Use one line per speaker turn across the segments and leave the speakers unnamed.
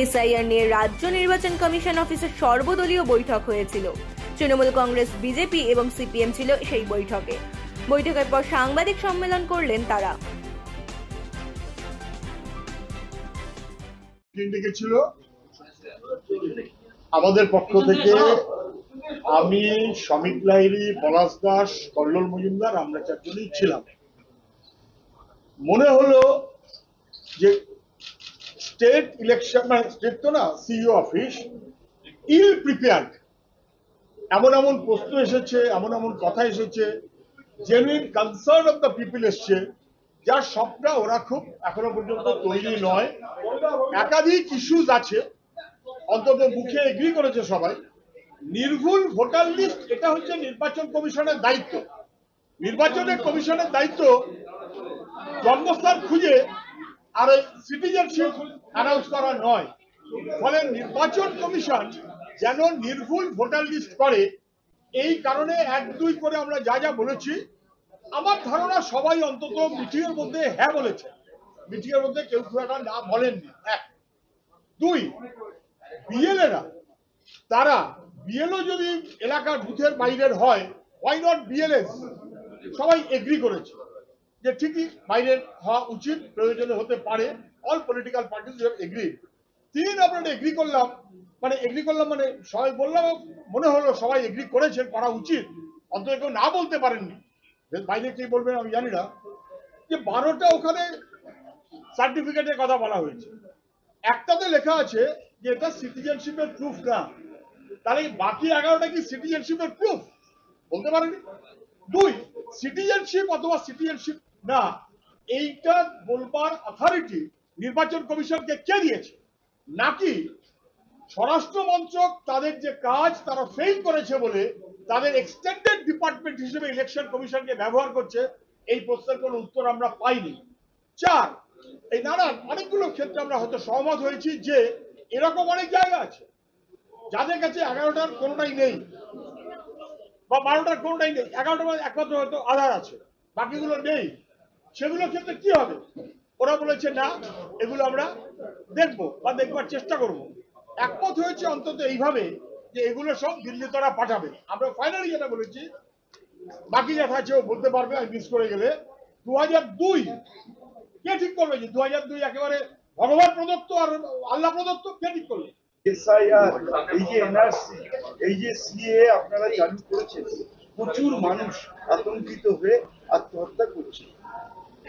SIR নিয়ে রাজ্য নির্বাচন কমিশন অফিসের সর্বদলীয় বৈঠক হয়েছিল। তৃণমূল কংগ্রেস, বিজেপি এবং সিপিএম ছিল সেই বৈঠকে। বৈঠকের পর সাংবাদিক সম্মেলন করলেন তারা।
আমাদের পক্ষ থেকে আমি, সমিত লাহিড়ী, পলাশ দাস, কল্লোল মজুমদার, আমরা চারজনই ছিলাম। মনে হলো যে স্টেট ইলেকশন, মানে স্টেট তো না, সিইও অফিস ইল প্রিপেয়ার্ড। এমন এমন প্রশ্ন এসেছে, এমন এমন কথা এসেছে, genuine concern of the people এসছে, যার সবটা ওরা খুব এখনো পর্যন্ত তৈরি নয়। একাধিক ইস্যুজ আছে, অন্তত মুখে এগ্রি করেছে সবাই। নির্ভুল ভোটার লিস্ট, এটা হচ্ছে নির্বাচন কমিশনের দায়িত্ব। নির্বাচনের কমিশনের দায়িত্ব জন্মস্থান খুঁজে আর সিটিজেনশিপ অ্যানাউন্স করা নয়। ফলে নির্বাচন কমিশন যেন নির্ভুল ভোটার লিস্ট করে, এই কারণে 1-2 করে আমরা যা যা বলেছি, আমার ধারণা সবাই অন্তত মিটিং এর মধ্যে হ্যাঁ বলেছে। মিটিং এর মধ্যে কেউ খুব একটা না বলেননি। 1, 2, বিএলএরা, তারা বিএলও যদি এলাকার বুথের বাইরের হয়, হোয়াই নট বিএলএস, সবাই এগ্রি করেছে যে ঠিকই বাইরের হওয়া উচিত, প্রয়োজনে হতে পারে। All political parties have agreed. 3 আমরা এগ্রি করলাম, মানে সবাই বললাম, মনে হলো সবাই এগ্রি করেছেন, করা উচিত। অন্তত কেউ না বলতে পারেননি, বাইরে কে বলবেন আমি জানি না, যে 12টা ওখানে সার্টিফিকেটের কথা বলা হয়েছে। একটাতে লেখা আছে যে এটা সিটিজেনশিপের প্রুফ না, তাহলে বাকি 11টা কি সিটিজেনশিপের প্রুফ? বলতে পারেনি। 2, সিটিজেনশিপ অথবা সিটিজেনশিপ না, এইটা বলবার অথরিটি নির্বাচন কমিশনকে কে দিয়েছে? নাকি স্বরাষ্ট্র মন্ত্রক তাদের যে কাজ তারা ফেল করেছে বলে তাদের এক্সটেন্ডেড ডিপার্টমেন্ট হিসেবে ইলেকশন কমিশনকে ব্যবহার করছে? এই প্রশ্নের কোনো উত্তর আমরা পাইনি। 4, এই নানান অনেকগুলো ক্ষেত্রে আমরা হয়তো সহমত হয়েছি যে এরকম অনেক জায়গা আছে যাদের কাছে 11টার কোনোটাই নেই, বা 12টার কোনোটাই নেই, 11টার একমাত্র হয়তো আধার আছে, বাকিগুলো নেই। সেগুলোর ক্ষেত্রে কি হবে? ওরা বলেছে না, এগুলো আমরা দেখবো বা দেখবার চেষ্টা করব। একমত হয়েছে অন্তত এইভাবে যে এগুলো সব দিল্লি তারা পাঠাবে। আমরা ফাইনালি যেটা বলেছি, বাকি যা আছে ও বলতে পারবে, আমি মিস করে গেলে, 2002 কে ঠিক করবে যে 2002 একেবারে ভগবান প্রদত্ত আর আল্লাহ প্রদত্ত? কে ঠিক করবে?
এসআইআর, এই যে এনআরসি, এই যে সিএ আপনারা চালু করেছেন, প্রচুর মানুষ আতঙ্কিত হয়ে আত্মহত্যা করছে।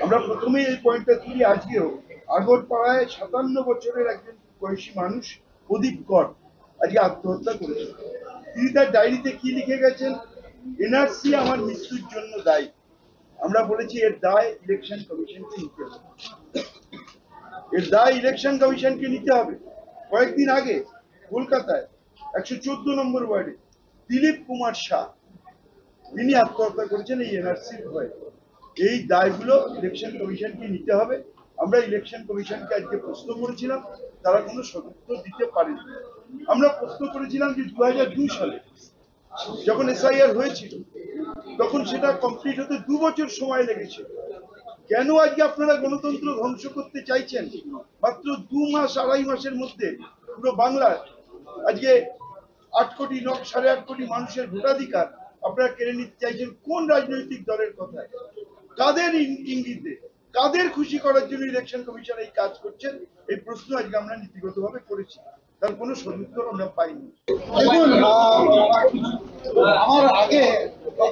আমরা প্রথমে এই পয়েন্টটা তুলি। আজকেও আগরপাড়ায় 57 বছরের একজন বয়সী মানুষ প্রদীপ কর আজকে আত্মহত্যা করেছে। তিনি তার ডায়েরিতে কি লিখে গেছেন? এনআরসি আমার মৃত্যুর জন্য দায়ী। আমরা বলেছি এর দায় ইলেকশন কমিশনকে নিতে হবে, এর দায় ইলেকশন কমিশনকে নিতে হবে। কয়েকদিন আগে কলকাতায় 114 নম্বর ওয়ার্ডে দিলীপ কুমার শাহ, তিনি আত্মহত্যা করেছেন এই এনআরসির ভয়ে। এই দায়গুলো ইলেকশন কমিশনকে নিতে হবে। আমরা ইলেকশন কমিশনকে আজকে প্রশ্ন করেছিলাম, তারা কোনো সদুত্তর দিতে পারেনি। আমরা প্রশ্ন করেছিলাম যে 2002 সালে যখন এসআইআর হয়েছিল, তখন সেটা কমপ্লিট হতে 2 বছর সময় লেগেছে। কেন আজকে আপনারা গণতন্ত্র ধ্বংস করতে চাইছেন? মাত্র 2 মাস 2.5 মাসের মধ্যে পুরো বাংলায় আজকে 8 কোটি 8.5 কোটি মানুষের ভোটাধিকার আপনারা কেড়ে নিতে চাইছেন। কোন রাজনৈতিক দলের কথায়, কাদের ইঙ্গিতে, কাদের খুশি করার জন্য ইলেকশন কমিশন এই কাজ করছেন? এই প্রশ্ন আজকে আমরা নীতিগতভাবে করেছি, তার কোনো সদুত্তর আমরা পাইনি।
দেখুন, আমার আগে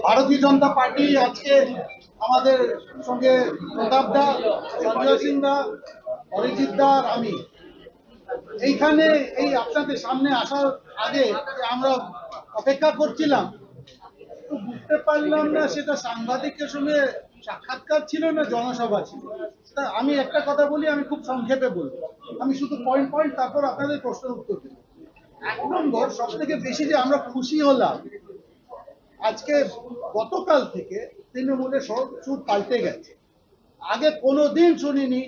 ভারতীয় জনতা পার্টি আজকে আমাদের সঙ্গে প্রতাপ দা, সঞ্জয় সিং দা, অরিজিৎ দা আর আমি এইখানে এই আপনাদের সামনে আসার আগে আমরা অপেক্ষা করছিলাম, বুঝতে পারলাম না সেটা সাংবাদিকের সঙ্গে সাক্ষাৎকার ছিল না জনসভা ছিল। তা আমি একটা কথা বলি, আমি খুব সংক্ষেপে বলবো, আমি শুধু পয়েন্ট তারপর আপনাদের প্রশ্নের উত্তর দেব। 1 নম্বর, সব থেকে বেশি যে আমরা খুশি হলাম আজকে, গতকাল থেকে তৃণমূলের সুর পাল্টে গেছে। আগে কোনোদিন শুনিনি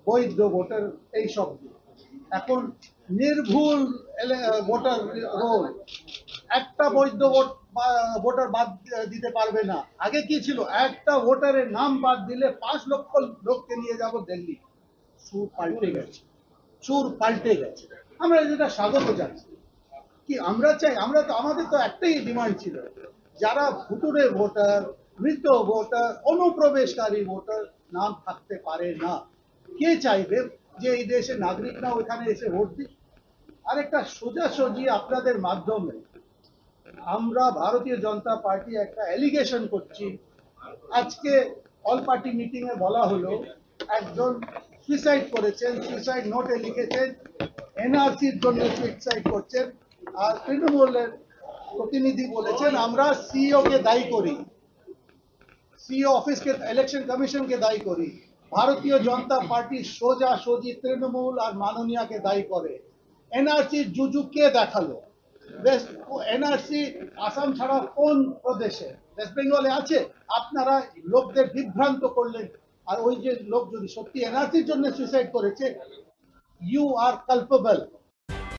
বৈধ ভোটার এই শব্দ, এখন নির্ভুল ভোটার রোল, একটা বৈধ ভোটার বাদ দিতে পারবে না। আগে কি ছিল? একটা ভোটারের নাম বাদ দিলে 5 লক্ষ লোককে নিয়ে যাব দিল্লি। সুর পাল্টে গেছে। সুর পাল্টে গেছে। আমরা যেটা স্বাগত জানাই, কি আমরা চাই, আমাদের তো একটাই ডিমান্ড ছিল, যারা ভুতুড়ে ভোটার, মৃত ভোটার, অনুপ্রবেশকারী ভোটার নাম থাকতে পারে না। কে চাইবে যে এই দেশের নাগরিকরা ওইখানে এসে ভোট দিক? আরেকটা সোজাসুজি আপনাদের মাধ্যমে আমরা ভারতীয় জনতা পার্টি একটা এলিগেশন করছি। আজকে অল পার্টি মিটিং এ বলা হলো একজন সুইসাইড করেছেন, সুইসাইড নোটে লিখেছেন এনআরসির জন্য সুইসাইড করছেন, আর তৃণমূলের প্রতিনিধি বলেছেন আমরা সিইও কে দায়ী করি, সিইও অফিসকে, ইলেকশন কমিশনকে দায়ী করি। ভারতীয় জনতা পার্টি সোজাসুজি তৃণমূল আর মাননীয়াকে দায়ী করে। এনআরসির জুজু কে দেখালো? এনআরসি আসাম ছাড়া কোন প্রদেশে? ওয়েস্ট বেঙ্গলে আছে। আপনারা লোকদের বিভ্রান্ত করলেন। আর ওই যে লোক যদি সত্যি এনআরসির জন্য সুইসাইড করেছে, ইউ আর কালপেবল।